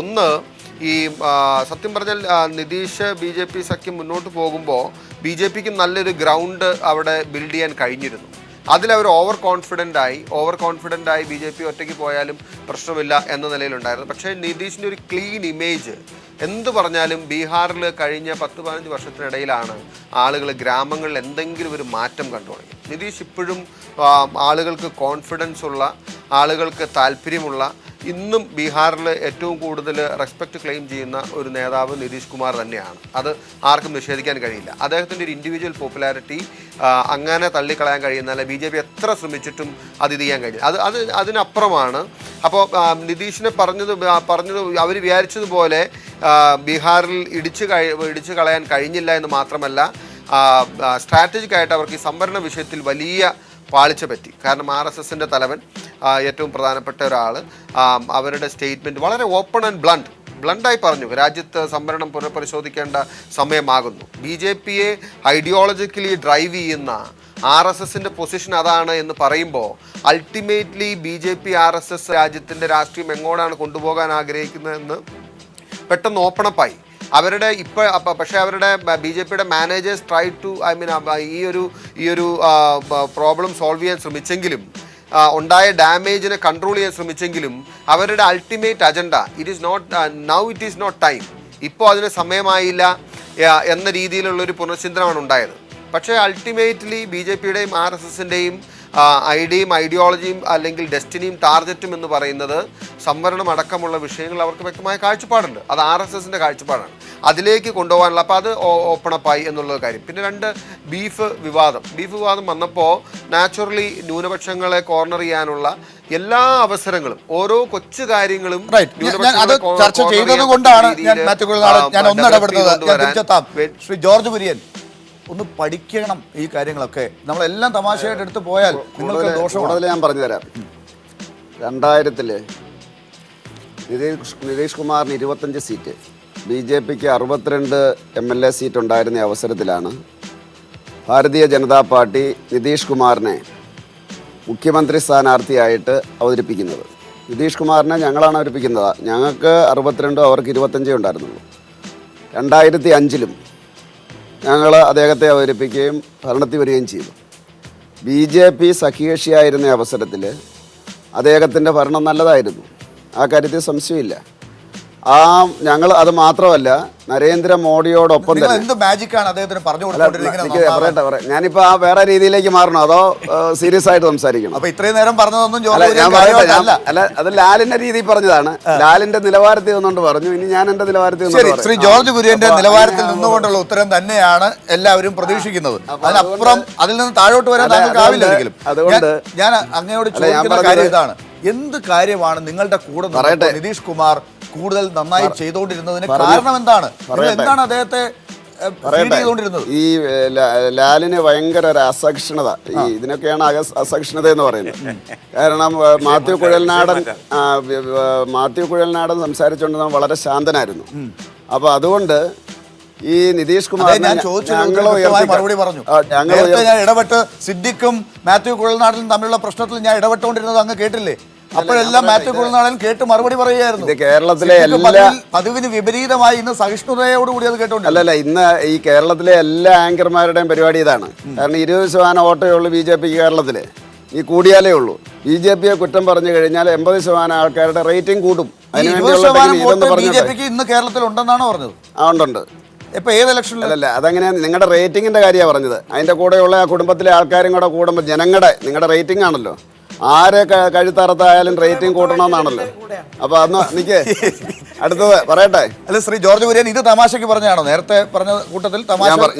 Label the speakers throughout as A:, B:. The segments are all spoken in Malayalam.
A: ഒന്ന്, ഈ സത്യം പറഞ്ഞാൽ നിതീഷ് BJP സഖ്യം മുന്നോട്ട് പോകുമ്പോൾ BJPക്ക് നല്ലൊരു ഗ്രൗണ്ട് അവിടെ ബിൽഡ് ചെയ്യാൻ കഴിഞ്ഞിരുന്നു. അതിലവർ ഓവർ കോൺഫിഡൻ്റ് ആയി BJP ഒറ്റയ്ക്ക് പോയാലും പ്രശ്നമില്ല എന്ന നിലയിലുണ്ടായിരുന്നു. പക്ഷേ നിതീഷിൻ്റെ ഒരു ക്ലീൻ ഇമേജ് എന്ത് പറഞ്ഞാലും ബീഹാറിൽ കഴിഞ്ഞ 10-15 വർഷത്തിനിടയിലാണ് ആളുകൾ ഗ്രാമങ്ങളിൽ എന്തെങ്കിലും ഒരു മാറ്റം കണ്ടു തുടങ്ങി. നിതീഷ് ഇപ്പോഴും ആളുകൾക്ക് കോൺഫിഡൻസ് ഉള്ള, ആളുകൾക്ക് താല്പര്യമുള്ള, ഇന്നും ബീഹാറിൽ ഏറ്റവും കൂടുതൽ റെസ്പെക്റ്റ് ക്ലെയിം ചെയ്യുന്ന ഒരു നേതാവ് നിതീഷ് കുമാർ തന്നെയാണ്. അത് ആർക്കും നിഷേധിക്കാൻ കഴിയില്ല. അദ്ദേഹത്തിൻ്റെ ഒരു ഇൻഡിവിജ്വൽ പോപ്പുലാരിറ്റി അങ്ങനെ തള്ളിക്കളയാൻ കഴിയുന്നതല്ല. BJP എത്ര ശ്രമിച്ചിട്ടും അത് ചെയ്യാൻ കഴിയില്ല. അതിനപ്പുറമാണ്. അപ്പോൾ നിതീഷിനെ പറഞ്ഞത് അവർ വിചാരിച്ചതുപോലെ ബീഹാറിൽ ഇടിച്ചു കളയാൻ കഴിഞ്ഞില്ല എന്ന് മാത്രമല്ല, സ്ട്രാറ്റജിക്കായിട്ട് അവർക്ക് ഈ സംവരണ വിഷയത്തിൽ വലിയ പാളിച്ച പറ്റി. കാരണം RSSൻ്റെ തലവൻ, ഏറ്റവും പ്രധാനപ്പെട്ട ഒരാൾ, അവരുടെ സ്റ്റേറ്റ്മെൻറ്റ് വളരെ ഓപ്പൺ ആൻഡ് ബ്ലണ്ടായി പറഞ്ഞു, രാജ്യത്ത് സംവരണം പുനഃപരിശോധിക്കേണ്ട സമയമാകുന്നു. BJPയെ ഐഡിയോളജിക്കലി ഡ്രൈവ് ചെയ്യുന്ന RSSൻ്റെ പൊസിഷൻ അതാണ് എന്ന് പറയുമ്പോൾ അൾട്ടിമേറ്റ്ലി BJP RSS രാജ്യത്തിൻ്റെ രാഷ്ട്രീയം എങ്ങോട്ടാണ് കൊണ്ടുപോകാൻ ആഗ്രഹിക്കുന്നതെന്ന് പെട്ടെന്ന് ഓപ്പണപ്പായി. അവരുടെ പക്ഷേ അവരുടെ BJPയുടെ മാനേജേഴ്സ് ട്രൈ ടു ഈ ഒരു പ്രോബ്ലം സോൾവ് ചെയ്യാൻ ശ്രമിച്ചെങ്കിലും, ഉണ്ടായ ഡാമേജിനെ കൺട്രോൾ ചെയ്യാൻ ശ്രമിച്ചെങ്കിലും, അവരുടെ ultimate agenda it is not time, ഇപ്പോൾ അതിന് സമയമായില്ല എന്ന രീതിയിലുള്ളൊരു പുനർചിന്തനമാണ് ഉണ്ടായത്. പക്ഷേ അൾട്ടിമേറ്റ്ലി BJPയുടെയും RSSൻ്റെയും ഐഡിയോളജിയും അല്ലെങ്കിൽ ഡെസ്റ്റിനിയും ടാർഗറ്റും എന്ന് പറയുന്നത് സംവരണം അടക്കമുള്ള വിഷയങ്ങൾ അവർക്ക് വ്യക്തമായ കാഴ്ചപ്പാടുണ്ട്. അത് RSSൻ്റെ കാഴ്ചപ്പാടാണ്, അതിലേക്ക് കൊണ്ടുപോകാനുള്ള. അപ്പോൾ അത് ഓപ്പണപ്പായി എന്നുള്ള കാര്യം. പിന്നെ 2, ബീഫ് വിവാദം വന്നപ്പോൾ നാച്ചുറലി ന്യൂനപക്ഷങ്ങളെ കോർണർ ചെയ്യാനുള്ള എല്ലാ അവസരങ്ങളും, ഓരോ കൊച്ചു കാര്യങ്ങളും
B: ചർച്ച ചെയ്തത് കൊണ്ടാണ് ഞാൻ ഒന്ന് ഇടപെടുന്നത്. ശ്രീ ജോർജ് കുര്യൻ, ഒന്ന് പഠിക്കണം ഈ കാര്യങ്ങളൊക്കെ. നമ്മളെല്ലാം തമാശയായിട്ട് എടുത്ത് പോയാൽ നിങ്ങൾക്ക് ദോഷമാണ്.
C: ഞാൻ പറഞ്ഞുതരാം. 2000 നിതീഷ് കുമാറിന് 25 സീറ്റ്, BJPക്ക് 62 MLA സീറ്റ് ഉണ്ടായിരുന്ന അവസരത്തിലാണ് ഭാരതീയ ജനതാ പാർട്ടി നിതീഷ് കുമാറിനെ മുഖ്യമന്ത്രി സ്ഥാനാർത്ഥിയായിട്ട് അവതരിപ്പിക്കുന്നത്. നിതീഷ് കുമാറിനെ ഞങ്ങളാണ് അവതരിപ്പിക്കുന്നത്. ഞങ്ങൾക്ക് 62, അവർക്ക് 25 ഉണ്ടായിരുന്നുള്ളൂ. 2005 ഞങ്ങൾ അദ്ദേഹത്തെ അവതരിപ്പിക്കുകയും ഭരണത്തിൽ വരികയും ചെയ്തു. BJP സഖ്യകക്ഷിയായിരുന്ന അവസരത്തിൽ അദ്ദേഹത്തിൻ്റെ ഭരണം നല്ലതായിരുന്നു, ആ കാര്യത്തിൽ സംശയമില്ല. ഞങ്ങൾ അത് മാത്രമല്ല, നരേന്ദ്രമോദിയോടൊപ്പം തന്നെ
B: എന്ത് മാജിക്കാണ് അദ്ദേഹത്തിന് പറഞ്ഞു കൊടുക്കുന്നത്.
C: ഞാനിപ്പോൾ വേറെ രീതിയിലേക്ക് മാറണോ അതോ സീരിയസ് ആയിട്ട് സംസാരിക്കണം?
B: അപ്പൊ ഇത്രയും നേരം പറഞ്ഞതൊന്നും
C: അത് ലാലിന്റെ രീതിയിൽ പറഞ്ഞതാണ്. ലാലിന്റെ നിലവാരത്തിൽ നിന്നുകൊണ്ട് പറഞ്ഞു, ഇനി ഞാൻ എന്റെ നിലവാരത്തിൽ.
B: ശ്രീ ജോർജ് കുര്യന്റെ നിലവാരത്തിൽ നിന്നുകൊണ്ടുള്ള ഉത്തരം തന്നെയാണ് എല്ലാവരും പ്രതീക്ഷിക്കുന്നത്. അതിനപ്പുറം അതിൽ നിന്ന് താഴോട്ട് വരാൻ താങ്കൾക്ക് ആവില്ല ഒരിക്കലും. അതുകൊണ്ട് ഞാൻ അങ്ങയോട് ചോദിക്കുന്ന കാര്യം ഇതാണ്, എന്ത് കാര്യമാണ് നിങ്ങളുടെ കൂടെ നിതീഷ് കുമാർ കൂടുതൽ നന്നായി ചെയ്തുകൊണ്ടിരുന്നതിന് കാരണം എന്താണ്? എന്താണ് അദ്ദേഹത്തെ
C: ഈ ലാലിന് ഭയങ്കര ഒരു അസഹിഷ്ണുത. ഈ ഇതിനൊക്കെയാണ് അസഹിഷ്ണുത എന്ന് പറയുന്നത്. കാരണം മാത്യു കുഴൽനാടൻ സംസാരിച്ചുകൊണ്ട് വളരെ ശാന്തനായിരുന്നു. അപ്പൊ അതുകൊണ്ട് ഈ നിതീഷ് കുമാർ
B: മറുപടി പറഞ്ഞു. ഞാൻ ഇടപെട്ട് സിദ്ദിഖും മാത്യു കുഴൽനാടനും തമ്മിലുള്ള പ്രശ്നത്തിൽ ഞാൻ ഇടപെട്ടുകൊണ്ടിരുന്നത് അങ്ങ് കേട്ടില്ലേ? അപ്പോഴെല്ലാം മാത്യു കുഴൽനാടൻ കേട്ട് മറുപടി പറയുകയായിരുന്നു.
C: കേരളത്തിലെ
B: പതിവിന് വിപരീതമായി ഇന്ന് സഹിഷ്ണുതയോടുകൂടി അത് കേട്ടോണ്ട്.
C: അല്ലല്ല, ഇന്ന് ഈ കേരളത്തിലെ എല്ലാ ആങ്കർമാരുടെയും പരിപാടി ഇതാണ്. കാരണം 20% വോട്ടേ ഉള്ളൂ BJPക്ക് കേരളത്തില്. ഈ കൂടിയാലേ ഉള്ളൂ. BJPയെ കുറ്റം പറഞ്ഞു കഴിഞ്ഞാൽ 80% ആൾക്കാരുടെ റേറ്റിംഗ് കൂടും.
B: BJPക്ക് ഇന്ന് കേരളത്തിൽ ഉണ്ടെന്നാണ് പറഞ്ഞത്.
C: ഉണ്ട്.
B: ഇപ്പൊ ഏത് ഇലക്ഷനിലല്ല,
C: അതങ്ങനെ നിങ്ങളുടെ റേറ്റിംഗിന്റെ കാര്യമാണ് പറഞ്ഞത്. അതിന്റെ കൂടെയുള്ള ആ കുടുംബത്തിലെ ആൾക്കാരും കൂടെ കൂടുമ്പോൾ നിങ്ങളുടെ റേറ്റിംഗ് ആണല്ലോ. ആരെ കഴുത്തറത്തായാലും റേറ്റിംഗ് കൂട്ടണമെന്നാണല്ലോ. അപ്പൊ അന്ന് എനിക്ക് അടുത്തത് പറയട്ടെ.
B: അല്ല ശ്രീ ജോർജ് കുര്യൻ, ഇത് തമാശക്ക് പറഞ്ഞാണോ? നേരത്തെ പറഞ്ഞ കൂട്ടത്തിൽ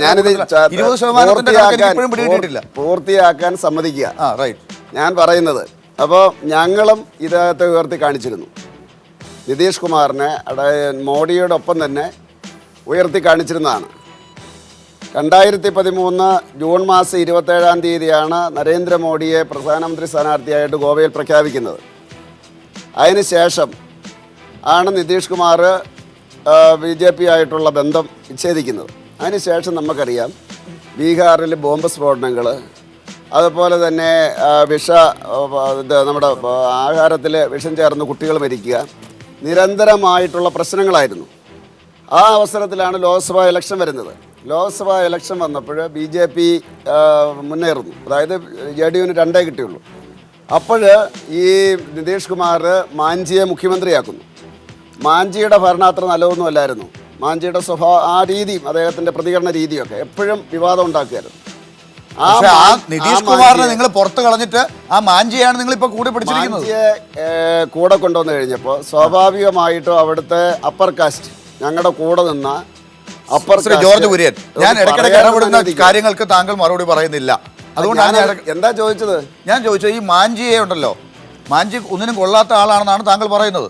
C: ഞാനിത്
B: 20%
C: പൂർത്തിയാക്കാൻ സമ്മതിക്കുക. ഞാൻ പറയുന്നത്, അപ്പോൾ ഞങ്ങളും ഇദ്ദേഹത്തെ ഉയർത്തി കാണിച്ചിരുന്നു. നിതീഷ് കുമാറിനെ മോഡിയോടൊപ്പം തന്നെ ഉയർത്തി കാണിച്ചിരുന്നതാണ്. 2013 ജൂൺ മാസം 27-ാം തീയതിയാണ് നരേന്ദ്രമോദിയെ പ്രധാനമന്ത്രി സ്ഥാനാർത്ഥിയായിട്ട് ഗോവയിൽ പ്രഖ്യാപിക്കുന്നത്. അതിനുശേഷം ആണ് നിതീഷ് കുമാർ BJP ആയിട്ടുള്ള ബന്ധം വിച്ഛേദിക്കുന്നത്. അതിനുശേഷം നമുക്കറിയാം ബീഹാറിൽ ബോംബ് സ്ഫോടനങ്ങൾ, അതുപോലെ തന്നെ നമ്മുടെ ആഹാരത്തിൽ വിഷം ചേർന്ന് കുട്ടികൾ മരിക്കുക, നിരന്തരമായിട്ടുള്ള പ്രശ്നങ്ങളായിരുന്നു. ആ അവസരത്തിലാണ് ലോക്സഭാ ഇലക്ഷൻ വരുന്നത്. ലോക്സഭാ ഇലക്ഷൻ വന്നപ്പോൾ BJP മുന്നേറുന്നു, അതായത് JDUവിന് 2 കിട്ടിയുള്ളൂ. അപ്പോൾ ഈ നിതീഷ് കുമാർ മാഞ്ചിയെ മുഖ്യമന്ത്രിയാക്കുന്നു. മാഞ്ചിയുടെ ഭരണം അത്ര നല്ലതൊന്നും അല്ലായിരുന്നു. മാഞ്ചിയുടെ ആ രീതിയും അദ്ദേഹത്തിൻ്റെ പ്രതികരണ രീതിയൊക്കെ എപ്പോഴും വിവാദം ഉണ്ടാക്കുകയായിരുന്നു.
B: നിതീഷ് കുമാറിനെ നിങ്ങൾ പുറത്ത് കളഞ്ഞിട്ട് ആ മാഞ്ചിയാണ് നിങ്ങൾ ഇപ്പൊ കൂടെ പിടിച്ചിരിക്കുന്നത്.
C: മാഞ്ചിയെ കൂടെ കൊണ്ടുവന്നു കഴിഞ്ഞപ്പോൾ സ്വാഭാവികമായിട്ടും അവിടുത്തെ അപ്പർ കാസ്റ്റ്, ഞങ്ങളുടെ കൂടെ നിന്ന അപ്പർ
B: ജോർജ് കുര്യൻ, ഞാൻ ഇടയ്ക്കിടയ്ക്ക് ഇടപെടുന്ന കാര്യങ്ങൾക്ക് താങ്കൾ മറുപടി പറയുന്നില്ല. അതുകൊണ്ടാണ്
C: എന്താ ചോദിച്ചത്?
B: ഞാൻ ചോദിച്ചത് ഈ മാഞ്ചിയെ ഉണ്ടല്ലോ, മാഞ്ചി ഒന്നിനും കൊള്ളാത്ത ആളാണെന്നാണ് താങ്കൾ പറയുന്നത്.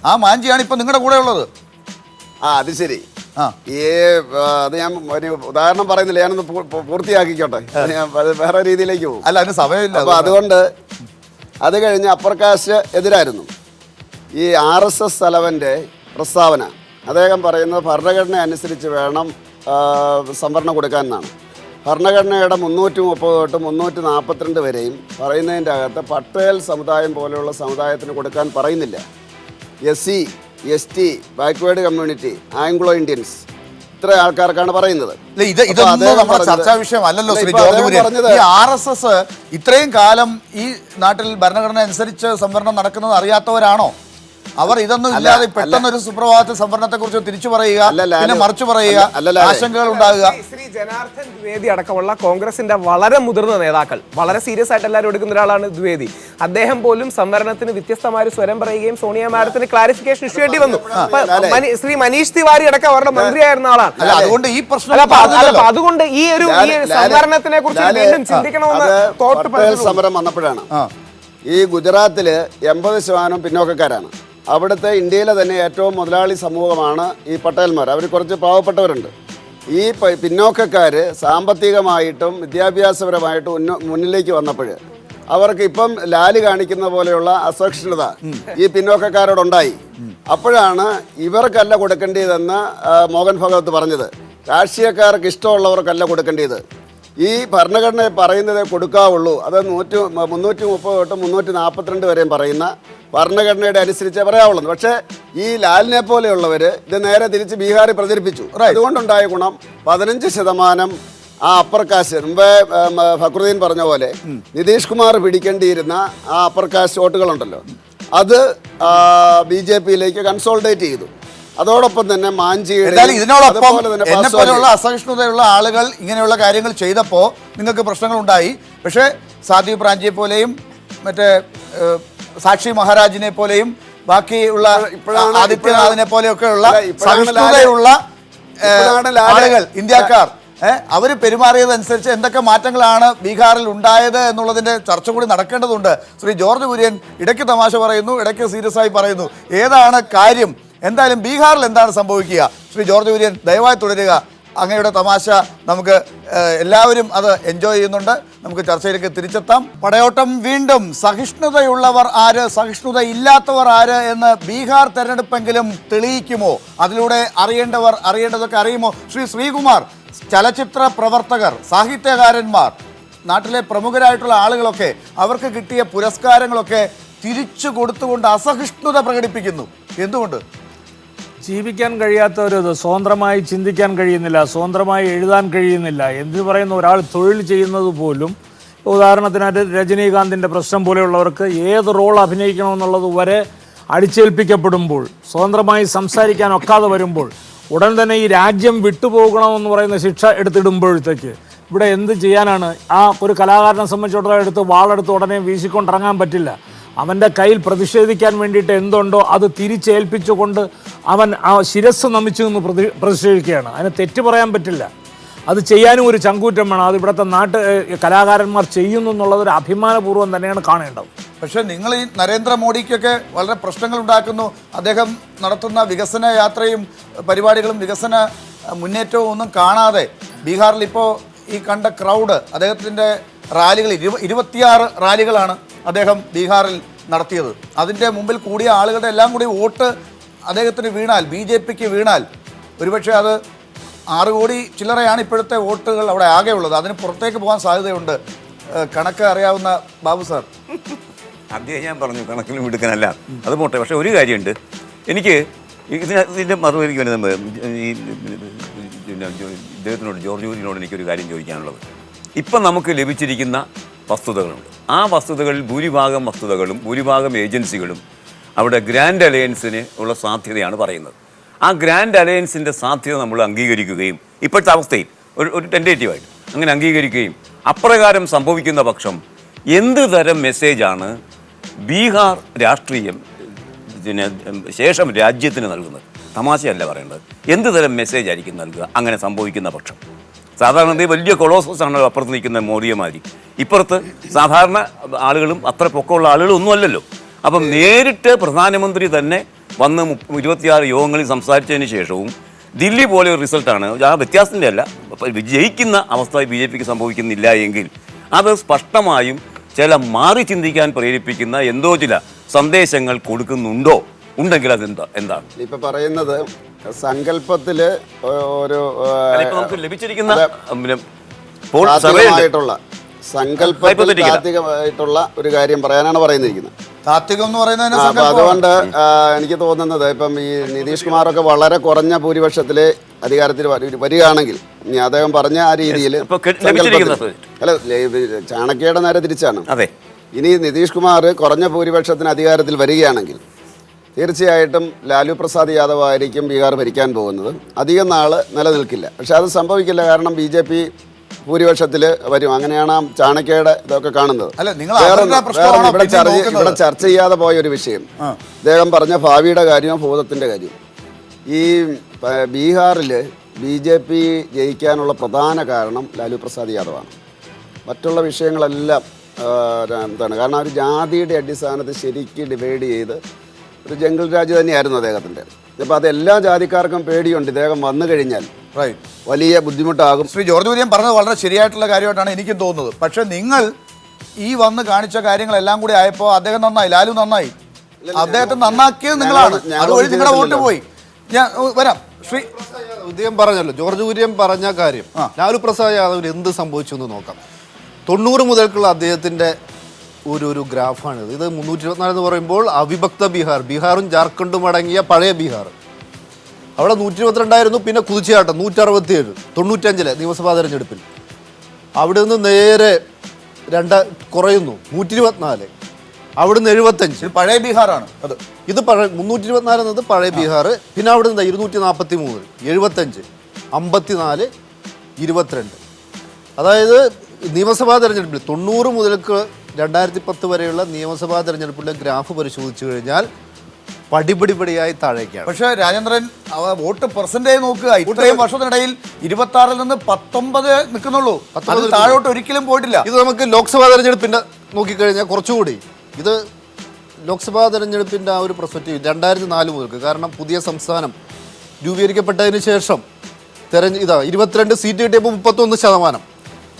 B: ആ മാഞ്ചിയാണ് ഇപ്പൊ നിങ്ങളുടെ കൂടെ ഉള്ളത്.
C: അത് ശരി. അത് ഞാൻ ഒരു ഉദാഹരണം പറയുന്നില്ല, ഞാനൊന്ന് പൂർത്തിയാക്കിക്കോട്ടെ. അത് വേറെ രീതിയിലേക്ക് പോകും.
B: അല്ല, അതിന് സമയമില്ല.
C: അപ്പോൾ അതുകൊണ്ട് അത് കഴിഞ്ഞ് അപ്പർ കാസ്റ്റ് എതിരായിരുന്നു. ഈ RSS തലവൻ്റെ പ്രസ്താവന, അദ്ദേഹം പറയുന്നത് ഭരണഘടന അനുസരിച്ച് വേണം സംവരണം കൊടുക്കാനെന്നാണ്. ഭരണഘടനയുടെ 330 തൊട്ട് 342 വരെയും പറയുന്നതിൻ്റെ അകത്ത് പട്ടേൽ സമുദായം പോലെയുള്ള സമുദായത്തിന് കൊടുക്കാൻ പറയുന്നില്ല. SC, ST, backward community, Anglo Indians, ഇത്ര ആൾക്കാർക്കാണ് പറയുന്നത്.
B: ഇതൊന്നും നമ്മുടെ ചർച്ചാ വിഷയമല്ലല്ലോ ശ്രീ ജോർജ് കുര്യൻ. ഈ RSS ഇത്രയും കാലം ഈ നാട്ടിൽ ഭരണഘടന അനുസരിച്ച് സംവരണം നടക്കുന്നത് അറിയാത്തവരാണോ? അവർ ഇതൊന്നും ഇല്ലാതെ പെട്ടെന്നൊരു സുപ്രഭാതത്തിൽ സംവരണത്തെ കുറിച്ച് തിരിച്ചു പറയുക, പിന്നെ മറിച്ചു പറയുക, ആശങ്കകൾ ഉണ്ടാകുക.
D: ശ്രീ ജനാർദ്ദൻ ദ്വിവേദി അടക്കമുള്ള കോൺഗ്രസിന്റെ വളരെ മുതിർന്ന നേതാക്കൾ, വളരെ സീരിയസ് ആയിട്ട് എല്ലാവരും എടുക്കുന്ന ഒരാളാണ് ദ്വിവേദി. അദ്ദേഹം പോലും സംവരണത്തിന് വ്യത്യസ്തമായ ഒരു സ്വരം പറയുകയും സോണിയ മാഡത്തിന് ക്ലാരിഫിക്കേഷൻ ഇഷ്യൂ ചെയ്യേണ്ടി വന്നു. ശ്രീ മനീഷ് തിവാരി അടക്കം അവരുടെ മന്ത്രിയായിരുന്ന ആളാണ്.
B: അതുകൊണ്ട് ഈ പ്രശ്നം,
D: അതുകൊണ്ട് ഈ ഒരു സംവരണത്തിനെ കുറിച്ച് വീണ്ടും ചിന്തിക്കണമെന്ന്
C: സമരം വന്നപ്പോഴാണ്. ഈ ഗുജറാത്തില് 80% പിന്നോക്കക്കാരാണ്. അവിടുത്തെ ഇന്ത്യയിലെ തന്നെ ഏറ്റവും മുതലാളി സമൂഹമാണ് ഈ പട്ടേൽമാർ. അവർ കുറച്ച് പാവപ്പെട്ടവരുണ്ട്. ഈ പിന്നോക്കക്കാർ സാമ്പത്തികമായിട്ടും വിദ്യാഭ്യാസപരമായിട്ടും മുന്നിലേക്ക് വന്നപ്പോൾ അവർക്ക് ഇപ്പം ലാല് കാണിക്കുന്ന പോലെയുള്ള അസഹിഷ്ണുത ഈ പിന്നോക്കക്കാരോടുണ്ടായി. അപ്പോഴാണ് ഇവർക്കല്ല കൊടുക്കേണ്ടതെന്ന് മോഹൻ ഭഗവത് പറഞ്ഞത്. രാഷ്ട്രീയക്കാർക്ക് ഇഷ്ടമുള്ളവർക്കല്ല കൊടുക്കേണ്ടത്. ഈ ഭരണഘടന പറയുന്നതേ കൊടുക്കാവുള്ളൂ. അത് 330 തൊട്ട് 342 വരെയും പറയുന്ന ഭരണഘടനയുടെ അനുസരിച്ചേ പറയാവുള്ളൂ. പക്ഷേ ഈ ലാലിനെ പോലെയുള്ളവർ ഇത് നേരെ തിരിച്ച് ബീഹാറിൽ പ്രചരിപ്പിച്ചു. അതുകൊണ്ടുണ്ടായ ഗുണം 15% ആ അപ്പർ കാസ്റ്റ്, മുമ്പേ ഫക്രുദ്ദീൻ പറഞ്ഞ പോലെ നിതീഷ് കുമാർ പിടിക്കേണ്ടിയിരുന്ന ആ അപ്പർ കാസ്റ്റ് വോട്ടുകളുണ്ടല്ലോ, അത് BJPയിലേക്ക് കൺസോളിഡേറ്റ് ചെയ്തു. അതോടൊപ്പം തന്നെ
B: ഇതിനോടൊപ്പം എന്നെപ്പോലെയുള്ള അസഹിഷ്ണുതയുള്ള ആളുകൾ ഇങ്ങനെയുള്ള കാര്യങ്ങൾ ചെയ്തപ്പോൾ നിങ്ങൾക്ക് പ്രശ്നങ്ങളുണ്ടായി. പക്ഷേ സാധ്വി പ്രാഞ്ചിയെ പോലെയും മറ്റേ സാക്ഷി മഹാരാജിനെ പോലെയും ബാക്കിയുള്ള ആദിത്യനാഥിനെ പോലെയൊക്കെയുള്ള സഹിഷ്ണുതയുള്ള ആളുകൾ, ഇന്ത്യക്കാർ, അവർ പെരുമാറിയതനുസരിച്ച് എന്തൊക്കെ മാറ്റങ്ങളാണ് ബീഹാറിൽ ഉണ്ടായത് എന്നുള്ളതിൻ്റെ ചർച്ച കൂടി നടക്കേണ്ടതുണ്ട്. ശ്രീ ജോർജ് കുര്യൻ ഇടയ്ക്ക് തമാശ പറയുന്നു, ഇടയ്ക്ക് സീരിയസ് ആയി പറയുന്നു. ഏതാണ് കാര്യം? എന്തായാലും ബീഹാറിൽ എന്താണ് സംഭവിക്കുക? ശ്രീ ജോർജ് കുര്യൻ ദയവായി തുടരുക. അങ്ങയുടെ തമാശ നമുക്ക് എല്ലാവരും അത് എൻജോയ് ചെയ്യുന്നുണ്ട്. നമുക്ക് ചർച്ചയിലേക്ക് തിരിച്ചെത്താം. പടയോട്ടം വീണ്ടും. സഹിഷ്ണുതയുള്ളവർ ആര്, സഹിഷ്ണുത ഇല്ലാത്തവർ ആര് എന്ന് ബീഹാർ തെരഞ്ഞെടുപ്പെങ്കിലും തെളിയിക്കുമോ? അതിലൂടെ അറിയേണ്ടതൊക്കെ അറിയുമോ? ശ്രീ ശ്രീകുമാർ, ചലച്ചിത്ര പ്രവർത്തകർ, സാഹിത്യകാരന്മാർ, നാട്ടിലെ പ്രമുഖരായിട്ടുള്ള ആളുകളൊക്കെ അവർക്ക് കിട്ടിയ പുരസ്കാരങ്ങളൊക്കെ തിരിച്ചു കൊടുത്തുകൊണ്ട് അസഹിഷ്ണുത പ്രകടിപ്പിക്കുന്നു. എന്തുകൊണ്ട്?
E: ജീവിക്കാൻ കഴിയാത്തവർ, സ്വതന്ത്രമായി ചിന്തിക്കാൻ കഴിയുന്നില്ല, സ്വതന്ത്രമായി എഴുതാൻ കഴിയുന്നില്ല. എന്തിനു പറയുന്ന ഒരാൾ തൊഴിൽ ചെയ്യുന്നത് പോലും, ഉദാഹരണത്തിന് രജനീകാന്തിൻ്റെ പ്രശ്നം പോലെയുള്ളവർക്ക് ഏത് റോൾ അഭിനയിക്കണമെന്നുള്ളത് വരെ അടിച്ചേൽപ്പിക്കപ്പെടുമ്പോൾ, സ്വതന്ത്രമായി സംസാരിക്കാൻ ഒക്കാതെ വരുമ്പോൾ, ഉടൻ തന്നെ ഈ രാജ്യം വിട്ടുപോകണമെന്ന് പറയുന്ന ശിക്ഷ എടുത്തിടുമ്പോഴത്തേക്ക് ഇവിടെ എന്ത് ചെയ്യാനാണ്? ആ ഒരു കലാകാരനെ സംബന്ധിച്ചിടത്തോളം എടുത്ത് വാളെടുത്ത് ഉടനെ വീശിക്കൊണ്ടിറങ്ങാൻ പറ്റില്ല. അവൻ്റെ കയ്യിൽ പ്രതിഷേധിക്കാൻ വേണ്ടിയിട്ട് എന്തുണ്ടോ അത് തിരിച്ചേൽപ്പിച്ചുകൊണ്ട് അവൻ ആ ശിരസ് നമിച്ചു നിന്ന് പ്രതിഷേധിക്കുകയാണ്. അതിന് തെറ്റ് പറയാൻ പറ്റില്ല. അത് ചെയ്യാനും ഒരു ചങ്കൂറ്റം വേണം. അത് ഇവിടുത്തെ കലാകാരന്മാർ ചെയ്യുന്നു എന്നുള്ളതൊരു അഭിമാനപൂർവ്വം തന്നെയാണ് കാണേണ്ടത്.
B: പക്ഷേ നിങ്ങൾ ഈ നരേന്ദ്രമോദിക്കൊക്കെ വളരെ പ്രശ്നങ്ങൾ ഉണ്ടാക്കുന്നു. അദ്ദേഹം നടത്തുന്ന വികസന യാത്രയും പരിപാടികളും വികസന മുന്നേറ്റവും ഒന്നും കാണാതെ ബീഹാറിൽ ഇപ്പോൾ ഈ കണ്ട ക്രൗഡ്, അദ്ദേഹത്തിൻ്റെ റാലികൾ 26 റാലികളാണ് അദ്ദേഹം ബീഹാറിൽ നടത്തിയത്. അതിൻ്റെ മുമ്പിൽ കൂടിയ ആളുകളുടെ എല്ലാം കൂടി വോട്ട് അദ്ദേഹത്തിന് വീണാൽ, BJPക്ക് വീണാൽ ഒരുപക്ഷെ അത് 6 കോടി ചില്ലറയാണ് ഇപ്പോഴത്തെ വോട്ടുകൾ അവിടെ ആകെ ഉള്ളത്. അതിന് പുറത്തേക്ക് പോകാൻ സാധ്യതയുണ്ട്. കണക്ക് അറിയാവുന്ന ബാബു സാർ.
F: ആദ്യം ഞാൻ പറഞ്ഞു കണക്കിലും എടുക്കാനല്ല, അത് പോട്ടെ. പക്ഷേ ഒരു കാര്യമുണ്ട്, എനിക്ക് ഇതിൻ്റെ മറുപടിക്ക് വേണ്ടി ഈ ഇദ്ദേഹത്തിനോട് ജോർജ് കുര്യനോട് എനിക്കൊരു കാര്യം ചോദിക്കാനുള്ളത്, ഇപ്പം നമുക്ക് ലഭിച്ചിരിക്കുന്ന വസ്തുതകളുണ്ട്. ആ വസ്തുതകളിൽ ഭൂരിഭാഗം വസ്തുതകളും ഭൂരിഭാഗം ഏജൻസികളും അവിടെ ഗ്രാൻഡ് അലയൻസിന് ഉള്ള സാധ്യതയാണ് പറയുന്നത്. ആ ഗ്രാൻഡ് അലയൻസിൻ്റെ സാധ്യത നമ്മൾ അംഗീകരിക്കുകയും ഇപ്പോഴത്തെ അവസ്ഥയിൽ ഒരു ടെൻറ്റേറ്റീവായിട്ട് അങ്ങനെ അംഗീകരിക്കുകയും അപ്രകാരം സംഭവിക്കുന്ന പക്ഷം എന്ത് തരം മെസ്സേജാണ് ബീഹാർ രാഷ്ട്രീയം ശേഷം രാജ്യത്തിന് നൽകുന്നത്? തമാശയല്ല പറയേണ്ടത്. എന്ത് തരം മെസ്സേജ് ആയിരിക്കും നൽകുക അങ്ങനെ സംഭവിക്കുന്ന പക്ഷം? സാധാരണ വലിയ കൊളോസസ് ആണ് അപ്പുറത്ത് നിൽക്കുന്ന മോദിയമാരി, ഇപ്പുറത്ത് സാധാരണ ആളുകളും അത്ര പൊക്കമുള്ള ആളുകളും ഒന്നും അല്ലല്ലോ. അപ്പം നേരിട്ട് പ്രധാനമന്ത്രി തന്നെ വന്ന് 26 യോഗങ്ങളിൽ സംസാരിച്ചതിന് ശേഷവും ദില്ലി പോലെ ഒരു റിസൾട്ടാണ്, ആ വ്യത്യാസത്തിൻ്റെ അല്ല, വിജയിക്കുന്ന അവസ്ഥ BJPക്ക് സംഭവിക്കുന്നില്ല എങ്കിൽ അത് സ്പഷ്ടമായും ചില മാറി ചിന്തിക്കാൻ പ്രേരിപ്പിക്കുന്ന എന്തോ ചില സന്ദേശങ്ങൾ കൊടുക്കുന്നുണ്ടോ? ഉണ്ടെങ്കിൽ എന്താണ്
C: ഇപ്പൊ പറയുന്നത്? സങ്കല്പത്തില് ഒരു
F: നമുക്ക് ലഭിച്ചിരിക്കുന്ന
C: താത്വികമായിട്ടുള്ള ഒരു കാര്യം പറയാനാണ് പറയുന്നിരിക്കുന്നത്.
B: താത്വികം എന്ന് പറയുന്നത്
C: അപ്പൊ അതുകൊണ്ട് എനിക്ക് തോന്നുന്നത് ഇപ്പം ഈ നിതീഷ് കുമാറൊക്കെ വളരെ കുറഞ്ഞ ഭൂരിപക്ഷത്തില് അധികാരത്തിൽ വരികയാണെങ്കിൽ അദ്ദേഹം പറഞ്ഞ ആ രീതിയിൽ അല്ല, ചാണക്യയുടെ നേരെ തിരിച്ചാണ്.
F: അതെ,
C: ഇനി നിതീഷ് കുമാർ കുറഞ്ഞ ഭൂരിപക്ഷത്തിന് അധികാരത്തിൽ വരികയാണെങ്കിൽ തീർച്ചയായിട്ടും ലാലു പ്രസാദ് യാദവ് ആയിരിക്കും ബീഹാർ ഭരിക്കാൻ പോകുന്നത്. അധികം നാൾ നിലനിൽക്കില്ല. പക്ഷെ അത് സംഭവിക്കില്ല, കാരണം BJP ഭൂരിപക്ഷത്തിൽ വരും. അങ്ങനെയാണ് ചാണക്യയുടെ ഇതൊക്കെ കാണുന്നത്. ഇവിടെ ചർച്ച ചെയ്യാതെ പോയ ഒരു വിഷയം, അദ്ദേഹം പറഞ്ഞ ഭാവിയുടെ കാര്യവും ഭൂതത്തിൻ്റെ കാര്യവും. ഈ ബീഹാറിൽ BJP ജയിക്കാനുള്ള പ്രധാന കാരണം ലാലു പ്രസാദ് യാദവാണ്. മറ്റുള്ള വിഷയങ്ങളെല്ലാം എന്താണ്, കാരണം ഒരു ജാതിയുടെ അടിസ്ഥാനത്തിൽ ശരിക്കും ഡിവൈഡ് ചെയ്ത് ഒരു ജംഗിൾ രാജ് തന്നെയായിരുന്നു അദ്ദേഹത്തിൻ്റെ. അപ്പോൾ അത് എല്ലാ ജാതിക്കാർക്കും പേടിയുണ്ട്, ഇദ്ദേഹം വന്നു കഴിഞ്ഞാൽ വലിയ ബുദ്ധിമുട്ടാകും.
B: ശ്രീ ജോർജ് കുര്യൻ പറഞ്ഞത് വളരെ ശരിയായിട്ടുള്ള കാര്യമായിട്ടാണ് എനിക്കും തോന്നുന്നത്. പക്ഷെ നിങ്ങൾ ഈ വന്ന് കാണിച്ച കാര്യങ്ങളെല്ലാം കൂടി ആയപ്പോൾ അദ്ദേഹം നന്നായി, ലാലു നന്നായി, അദ്ദേഹത്തെ നന്നാക്കിയത് നിങ്ങളാണ്. അതുവഴി നിങ്ങളുടെ വോട്ട് പോയി. ഞാൻ വരാം. ശ്രീ
G: ഉദയം പറഞ്ഞല്ലോ, ജോർജ് കുര്യൻ പറഞ്ഞ കാര്യം ലാലു പ്രസാദ് യാദവിന് എന്ത് സംഭവിച്ചു എന്ന് നോക്കാം. 90 മുതൽക്കുള്ള അദ്ദേഹത്തിൻ്റെ ഒരു ഗ്രാഫാണിത്. ഇത് 324 എന്ന് പറയുമ്പോൾ അവിഭക്ത ബീഹാറും ജാർഖണ്ഡും അടങ്ങിയ പഴയ ബീഹാർ. അവിടെ 122 പിന്നെ കുതിച്ചുചാട്ടം 167 95 നിയമസഭാ തെരഞ്ഞെടുപ്പിൽ. അവിടെ നിന്ന് നേരെ കുറയുന്നു 124, അവിടുന്ന് 75.
B: പഴയ ബീഹാറാണ് അത്.
G: ഇത് 324 എന്നത് പഴയ ബീഹാർ. പിന്നെ അവിടെ നിന്ന് 243, 75, 54, 22. അതായത് നിയമസഭാ തെരഞ്ഞെടുപ്പിൽ 90 മുതൽക്ക് 2010 വരെയുള്ള നിയമസഭാ തെരഞ്ഞെടുപ്പിലെ ഗ്രാഫ് പരിശോധിച്ചു കഴിഞ്ഞാൽ പടിപടിയായി താഴേക്കാണ്.
B: പക്ഷേ രാജേന്ദ്രൻ, വോട്ട് പെർസെന്റേജ് നോക്കുക, ഇത്രയും വർഷത്തിനിടയിൽ 26-ൽ നിന്ന് 19 നിൽക്കുന്നുള്ളൂ. താഴോട്ട് ഒരിക്കലും പോയിട്ടില്ല.
G: ഇത് നമുക്ക് ലോക്സഭാ തെരഞ്ഞെടുപ്പിന്റെ നോക്കിക്കഴിഞ്ഞാൽ കുറച്ചുകൂടി ഇത് ലോക്സഭാ തെരഞ്ഞെടുപ്പിന്റെ ആ ഒരു പെർസ്പെക്റ്റീവ് 2004 മുതൽക്ക്, കാരണം പുതിയ സംസ്ഥാനം രൂപീകരിക്കപ്പെട്ടതിന് ശേഷം 22 സീറ്റ് കിട്ടിയപ്പോൾ 31%.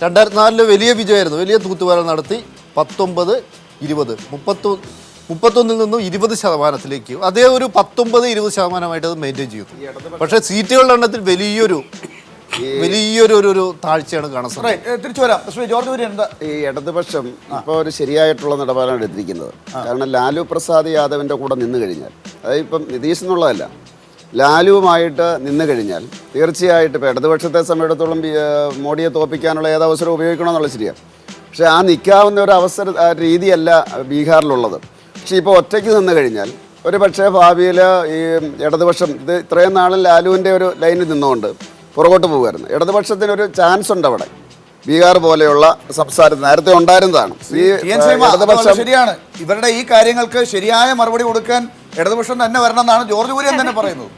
G: 2004 വലിയ വിജയമായിരുന്നു, വലിയ തൂത്തുവാരം നടത്തി 19, 20, 31 നിന്നും 20%. അതേ ഒരു 19-20% അത് മെയിൻറ്റെയിൻ ചെയ്തു. പക്ഷേ സീറ്റുകളുടെ എണ്ണത്തിൽ വലിയൊരു താഴ്ചയാണ് കാണുന്നത്.
B: തിരിച്ചു വരാം. ശ്രീ ജോർജ് കുര്യൻ,
C: ഈ ഇടതുപക്ഷം ഇപ്പോൾ ഒരു ശരിയായിട്ടുള്ള നിലപാടാണ് എടുത്തിരിക്കുന്നത്. കാരണം ലാലു പ്രസാദ് യാദവിൻ്റെ കൂടെ നിന്ന് കഴിഞ്ഞാൽ, അതായത് ഇപ്പം നിതീഷ് എന്നുള്ളതല്ല, ലാലുവുമായിട്ട് നിന്ന് കഴിഞ്ഞാൽ തീർച്ചയായിട്ടും ഇപ്പോൾ ഇടതുപക്ഷത്തെ സമയത്തോളം മോഡിയെ തോൽപ്പിക്കാനുള്ള ഏതവസരം ഉപയോഗിക്കണമെന്നുള്ളത് ശരിയാണ്. പക്ഷേ ആ നിൽക്കാവുന്ന ഒരു രീതിയല്ല ബീഹാറിലുള്ളത്. പക്ഷേ ഇപ്പോൾ ഒറ്റയ്ക്ക് നിന്ന് കഴിഞ്ഞാൽ ഒരു പക്ഷേ ഭാവിയിൽ ഈ ഇടതുപക്ഷം ഇത് ഇത്രയും നാളും ലാലുവിൻ്റെ ഒരു ലൈനിൽ നിന്നുകൊണ്ട് പുറകോട്ട് പോകുമായിരുന്നു. ഇടതുപക്ഷത്തിനൊരു ചാൻസ് ഉണ്ട് അവിടെ. ബീഹാർ പോലെയുള്ള സംസ്ഥാനത്ത് നേരത്തെ ഉണ്ടായിരുന്നതാണ്.
B: ശരിയാണ്. ഇവരുടെ ഈ കാര്യങ്ങൾക്ക് ശരിയായ മറുപടി കൊടുക്കാൻ ഇടതുപക്ഷം തന്നെ വരണം എന്നാണ് ജോർജ് കുര്യൻ തന്നെ പറയുന്നത്.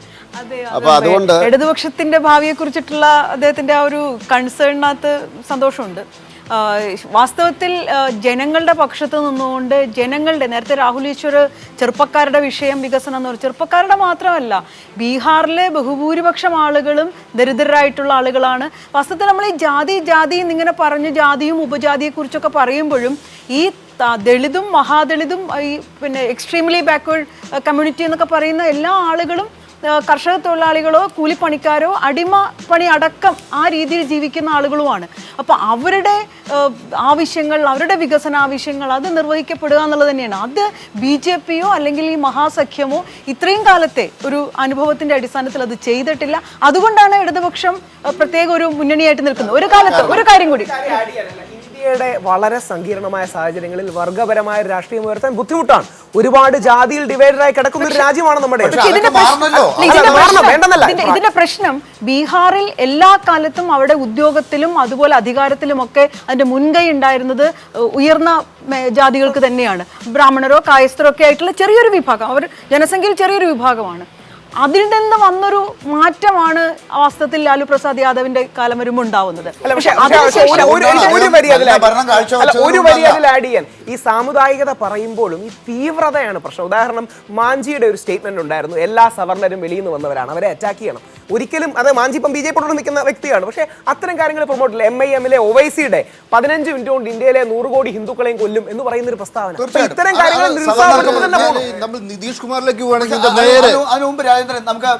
C: അപ്പൊ അതുകൊണ്ട്
H: ഇടതുപക്ഷത്തിന്റെ ഭാവിയെ കുറിച്ചിട്ടുള്ള അദ്ദേഹത്തിന്റെ ആ ഒരു കൺസേണിനകത്ത് സന്തോഷമുണ്ട്. വാസ്തവത്തിൽ ജനങ്ങളുടെ പക്ഷത്ത് നിന്നുകൊണ്ട് ജനങ്ങളുടെ, നേരത്തെ രാഹുൽ ഈശ്വർ ചെറുപ്പക്കാരുടെ വിഷയം വികസനം എന്ന് പറഞ്ഞു, ചെറുപ്പക്കാരുടെ മാത്രമല്ല, ബീഹാറിലെ ബഹുഭൂരിപക്ഷം ആളുകളും ദരിദ്രരായിട്ടുള്ള ആളുകളാണ്. വാസ്തവത്തിൽ നമ്മൾ ഈ ജാതി എന്നിങ്ങനെ പറഞ്ഞ് ജാതിയും ഉപജാതിയെക്കുറിച്ചൊക്കെ പറയുമ്പോഴും ഈ ദളിതും മഹാദളിതും ഈ പിന്നെ എക്സ്ട്രീംലി ബാക്ക്വേർഡ് കമ്മ്യൂണിറ്റി എന്നൊക്കെ പറയുന്ന എല്ലാ ആളുകളും കർഷക തൊഴിലാളികളോ കൂലിപ്പണിക്കാരോ അടിമ പണി അടക്കം ആ രീതിയിൽ ജീവിക്കുന്ന ആളുകളുമാണ്. അപ്പോൾ അവരുടെ ആവശ്യങ്ങൾ, അവരുടെ വികസന ആവശ്യങ്ങൾ അത് നിർവഹിക്കപ്പെടുക എന്നുള്ളത് തന്നെയാണ്. അത് BJPയോ അല്ലെങ്കിൽ ഈ മഹാസഖ്യമോ ഇത്രയും കാലത്തെ ഒരു അനുഭവത്തിന്റെ അടിസ്ഥാനത്തിൽ അത് ചെയ്തിട്ടില്ല. അതുകൊണ്ടാണ് ഇടതുപക്ഷം പ്രത്യേക ഒരു മുന്നണിയായിട്ട് നിൽക്കുന്നത്. ഒരു കാലത്ത് ഒരു കാര്യം കൂടി,
D: ഇന്ത്യയുടെ വളരെ സങ്കീർണമായ സാഹചര്യങ്ങളിൽ വർഗപരമായ രാഷ്ട്രീയം ഉയർത്താൻ ബുദ്ധിമുട്ടാണ്. ഒരുപാട് ജാതിയിൽ ഡിവൈഡറായി കിടക്കുന്ന ഒരു രാജ്യമാണ് നമ്മുടെ.
H: ഇതിന്റെ പ്രശ്നം ബീഹാറിൽ എല്ലാ കാലത്തും അവിടെ ഉദ്യോഗത്തിലും അതുപോലെ അധികാരത്തിലും ഒക്കെ അതിന്റെ മുൻകൈ ഉണ്ടായിരുന്നത് ഉയർന്ന ജാതികൾക്ക് തന്നെയാണ്. ബ്രാഹ്മണരോ കായസ്ഥരോ ഒക്കെ ആയിട്ടുള്ള ചെറിയൊരു വിഭാഗം, അവർ ജനസംഖ്യയിൽ ചെറിയൊരു വിഭാഗമാണ്. അതിൽ നിന്ന് വന്നൊരു മാറ്റമാണ് വാസ്തവത്തിൽ ലാലു പ്രസാദ് യാദവിന്റെ കാലം വരുമ്പോൾ ഉണ്ടാവുന്നത്.
D: ഒരു വരി അതിൽ ആഡ് ചെയ്യാൻ, ഈ സാമുദായികത പറയുമ്പോഴും ഈ തീവ്രതയാണ് പ്രശ്നം. ഉദാഹരണം, മാഞ്ചിയുടെ ഒരു സ്റ്റേറ്റ്മെന്റ് ഉണ്ടായിരുന്നു, എല്ലാ സവർണരും വെളിയിൽ നിന്ന് വന്നവരാണ്, അവരെ അറ്റാക്ക് ചെയ്യണം. ഒരിക്കലും അത് മാഞ്ചി ഇപ്പം BJPയോട് നിൽക്കുന്ന വ്യക്തിയാണ്, പക്ഷേ അത്തരം കാര്യങ്ങൾ പ്രൊമോട്ട് ചെയ്യില്ല. MIMലെ OICയുടെ 15 മിനിറ്റ് കൊണ്ട് ഇന്ത്യയിലെ 100 കോടി ഹിന്ദുക്കളെയും കൊല്ലും എന്ന് പറയുന്ന ഒരു പ്രസ്താവന. ഇത്തരം കാര്യങ്ങൾ
G: നമ്മൾ നിതീഷ് കുമാറിലേക്ക് പോവുകയാണെങ്കിൽ
B: നമുക്ക്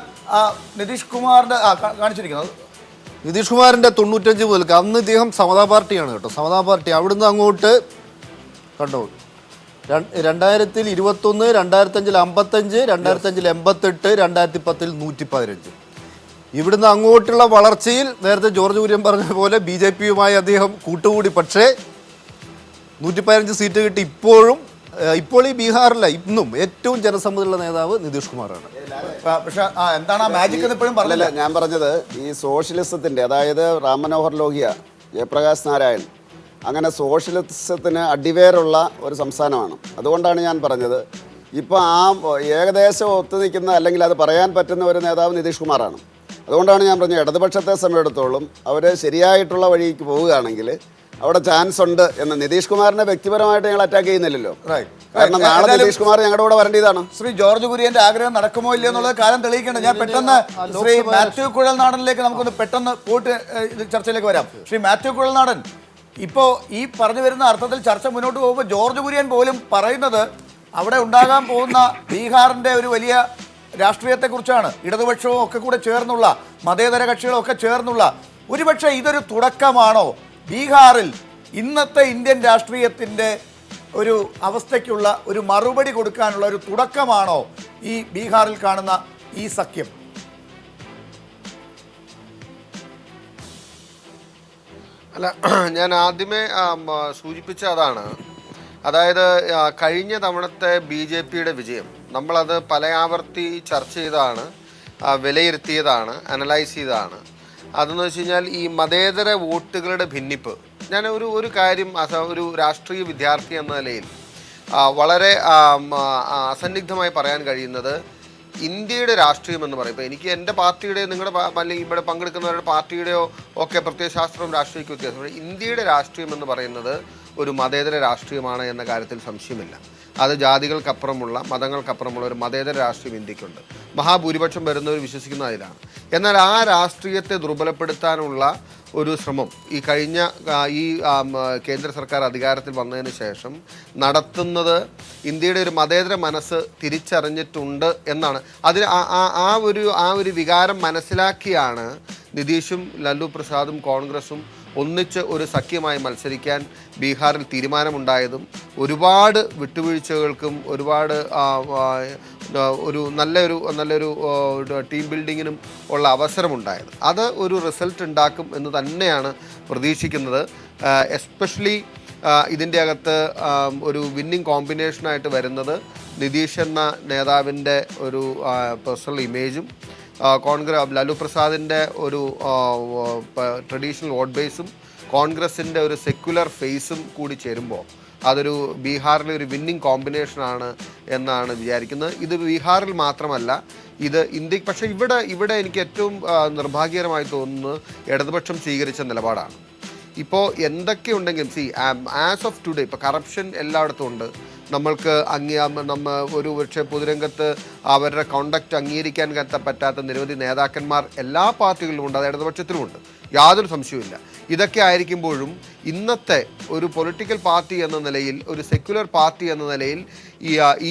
B: നിതീഷ് കുമാറിന്റെ കാണിച്ചിരിക്കുന്നത്,
G: നിതീഷ് കുമാറിന്റെ 95 മുതൽ അന്ന് ഇദ്ദേഹം സമതാ പാർട്ടിയാണ് കേട്ടോ, സമതാ പാർട്ടി. അവിടുന്ന് അങ്ങോട്ട് കണ്ടോ 2021, 2005 55, 2005 88, 2010 115. ഇവിടുന്ന് അങ്ങോട്ടുള്ള വളർച്ചയിൽ നേരത്തെ ജോർജ് കുര്യൻ പറഞ്ഞ പോലെ BJPയുമായി അദ്ദേഹം കൂട്ടുകൂടി. പക്ഷേ 115 സീറ്റ് കിട്ടി. ഇപ്പോൾ ഈ ബീഹാറിലെ ഇന്നും ഏറ്റവും ജനസമ്മതിയുള്ള നേതാവ് നിതീഷ് കുമാറാണ്.
B: പക്ഷെ എന്താണ് ആ മാജിക് എന്ന് ഇപ്പോഴും പറഞ്ഞില്ല.
C: ഞാൻ പറഞ്ഞത് ഈ സോഷ്യലിസത്തിൻ്റെ, അതായത് റാം മനോഹർ ലോഹിയ, ജയപ്രകാശ് നാരായൺ, അങ്ങനെ സോഷ്യലിസത്തിന് അടിവേറുള്ള ഒരു സംസ്ഥാനമാണ്. അതുകൊണ്ടാണ് ഞാൻ പറഞ്ഞത് ഇപ്പോൾ ആ ഏകദേശം ഒത്തു നിൽക്കുന്ന അല്ലെങ്കിൽ അത് പറയാൻ പറ്റുന്ന ഒരു നേതാവ് നിതീഷ് കുമാറാണ്. അതുകൊണ്ടാണ് ഞാൻ പറഞ്ഞത് ഇടതുപക്ഷത്തെ സമയമെടുത്തോളം അവർ ശരിയായിട്ടുള്ള വഴിക്ക് പോവുകയാണെങ്കിൽ അവിടെ ചാൻസ് ഉണ്ട് എന്ന്. നിതീഷ് കുമാറിനെ വ്യക്തിപരമായിട്ട് ഞങ്ങൾ അറ്റാക്ക് ചെയ്യുന്നില്ലല്ലോ, കാരണം നാളെ നിതീഷ് കുമാർ ഞങ്ങളുടെ കൂടെ വരേണ്ടതാണ്.
B: ശ്രീ ജോർജ് കുര്യന്റെ ആഗ്രഹം നടക്കുമോ ഇല്ലയോ എന്നുള്ളത് കാലം തെളിയിക്കേണ്ട. ഞാൻ പെട്ടെന്ന് ശ്രീ മാത്യു കുഴൽനാടനിലേക്ക് നമുക്കൊന്ന് പെട്ടെന്ന് പോയിട്ട് ചർച്ചയിലേക്ക് വരാം. ശ്രീ മാത്യു കുഴൽനാടൻ, ഇപ്പോൾ ഈ പറഞ്ഞു വരുന്ന അർത്ഥത്തിൽ ചർച്ച മുന്നോട്ട് പോകുമ്പോൾ ജോർജ് കുര്യൻ പോലും പറയുന്നത് അവിടെ ഉണ്ടാകാൻ പോകുന്ന ബീഹാറിന്റെ ഒരു വലിയ രാഷ്ട്രീയത്തെക്കുറിച്ചാണ്. ഇടതുപക്ഷവും ഒക്കെ കൂടെ ചേർന്നുള്ള, മതേതര കക്ഷികളും ഒക്കെ ചേർന്നുള്ള. ഒരുപക്ഷെ ഇതൊരു തുടക്കമാണോ ബീഹാറിൽ ഇന്നത്തെ ഇന്ത്യൻ രാഷ്ട്രീയത്തിൻ്റെ ഒരു അവസ്ഥയ്ക്കുള്ള ഒരു മറുപടി കൊടുക്കാനുള്ള ഒരു തുടക്കമാണോ ഈ ബീഹാറിൽ കാണുന്ന ഈ സഖ്യം?
A: അല്ല, ഞാൻ ആദ്യമേ സൂചിപ്പിച്ച അതാണ്. അതായത് കഴിഞ്ഞ തവണത്തെ BJPയുടെ വിജയം നമ്മളത് പല ആവർത്തി ചർച്ച ചെയ്തതാണ്, വിലയിരുത്തിയതാണ്, അനലൈസ് ചെയ്തതാണ്. അതെന്ന് വെച്ച് കഴിഞ്ഞാൽ ഈ മതേതര വോട്ടുകളുടെ ഭിന്നിപ്പ്. ഞാൻ ഒരു കാര്യം ഒരു രാഷ്ട്രീയ വിദ്യാർത്ഥി എന്ന നിലയിൽ വളരെ അസന്നിഗ്ധമായി പറയാൻ കഴിയുന്നത്, ഇന്ത്യയുടെ രാഷ്ട്രീയം എന്ന് പറയുമ്പോൾ എനിക്ക് എൻ്റെ പാർട്ടിയുടെയോ നിങ്ങളുടെ അല്ലെങ്കിൽ ഇവിടെ പങ്കെടുക്കുന്നവരുടെ പാർട്ടിയുടെയോ ഒക്കെ പ്രത്യയശാസ്ത്രവും രാഷ്ട്രീയക്ക് വ്യത്യാസമുണ്ട്. ഇന്ത്യയുടെ രാഷ്ട്രീയം എന്ന് പറയുന്നത് ഒരു മതേതര രാഷ്ട്രീയമാണ് എന്ന കാര്യത്തിൽ സംശയമില്ല. അത് ജാതികൾക്കപ്പുറമുള്ള, മതങ്ങൾക്കപ്പുറമുള്ള ഒരു മതേതര രാഷ്ട്രീയം ഇന്ത്യക്കുണ്ട്. മഹാഭൂരിപക്ഷം വരുന്നവർ വിശ്വസിക്കുന്ന അതിലാണ്. എന്നാൽ ആ രാഷ്ട്രീയത്തെ ദുർബലപ്പെടുത്താനുള്ള ഒരു ശ്രമം ഈ കഴിഞ്ഞ കേന്ദ്ര സർക്കാർ അധികാരത്തിൽ വന്നതിന് ശേഷം നടത്തുന്നത് ഇന്ത്യയുടെ ഒരു മതേതര മനസ്സ് തിരിച്ചറിഞ്ഞിട്ടുണ്ട് എന്നാണ്. അതിന് ആ ഒരു വികാരം മനസ്സിലാക്കിയാണ് നിതീഷും ലാലു പ്രസാദും കോൺഗ്രസും ഒന്നിച്ച് ഒരു സഖ്യമായി മത്സരിക്കാൻ ബീഹാറിൽ തീരുമാനമുണ്ടായതും ഒരുപാട് വിട്ടുവീഴ്ചകൾക്കും ഒരുപാട് ഒരു നല്ലൊരു ടീം ബിൽഡിങ്ങിനും ഉള്ള അവസരമുണ്ടായത്. അത് ഒരു റിസൾട്ട് ഉണ്ടാക്കും എന്ന് തന്നെയാണ് പ്രതീക്ഷിക്കുന്നത്. എസ്പെഷ്യലി ഇതിൻ്റെ അകത്ത് ഒരു വിന്നിങ് കോമ്പിനേഷനായിട്ട് വരുന്നത് നിതീഷ് എന്ന നേതാവിൻ്റെ ഒരു പേഴ്സണൽ ഇമേജും ലാലു പ്രസാദിൻ്റെ ഒരു ട്രഡീഷണൽ വോട്ട് ബേസും കോൺഗ്രസിൻ്റെ ഒരു സെക്യുലർ ഫേസും കൂടി ചേരുമ്പോൾ അതൊരു ബീഹാറിലെ ഒരു വിന്നിങ് കോമ്പിനേഷനാണ് എന്നാണ് വിചാരിക്കുന്നത്. ഇത് ബീഹാറിൽ മാത്രമല്ല, ഇത് ഇന്ത്യക്ക്. പക്ഷേ ഇവിടെ എനിക്ക് ഏറ്റവും നിർഭാഗ്യകരമായി തോന്നുന്നത് ഇടതുപക്ഷം സ്വീകരിച്ച നിലപാടാണ്. ഇപ്പോൾ എന്തൊക്കെയുണ്ടെങ്കിലും ആസ് ഓഫ് ടുഡേ ഇപ്പോൾ കറപ്ഷൻ എല്ലായിടത്തും ഉണ്ട്. നമ്മൾക്ക് ഒരു പക്ഷേ പൊതുരംഗത്ത് അവരുടെ കോണ്ടക്റ്റ് അംഗീകരിക്കാൻ പറ്റാത്ത നിരവധി നേതാക്കന്മാർ എല്ലാ പാർട്ടികളിലുമുണ്ട്, അത് ഇടതുപക്ഷത്തിലുമുണ്ട്, യാതൊരു സംശയവുമില്ല. ഇതൊക്കെ ആയിരിക്കുമ്പോഴും ഇന്നത്തെ ഒരു പൊളിറ്റിക്കൽ പാർട്ടി എന്ന നിലയിൽ, ഒരു സെക്യുലർ പാർട്ടി എന്ന നിലയിൽ,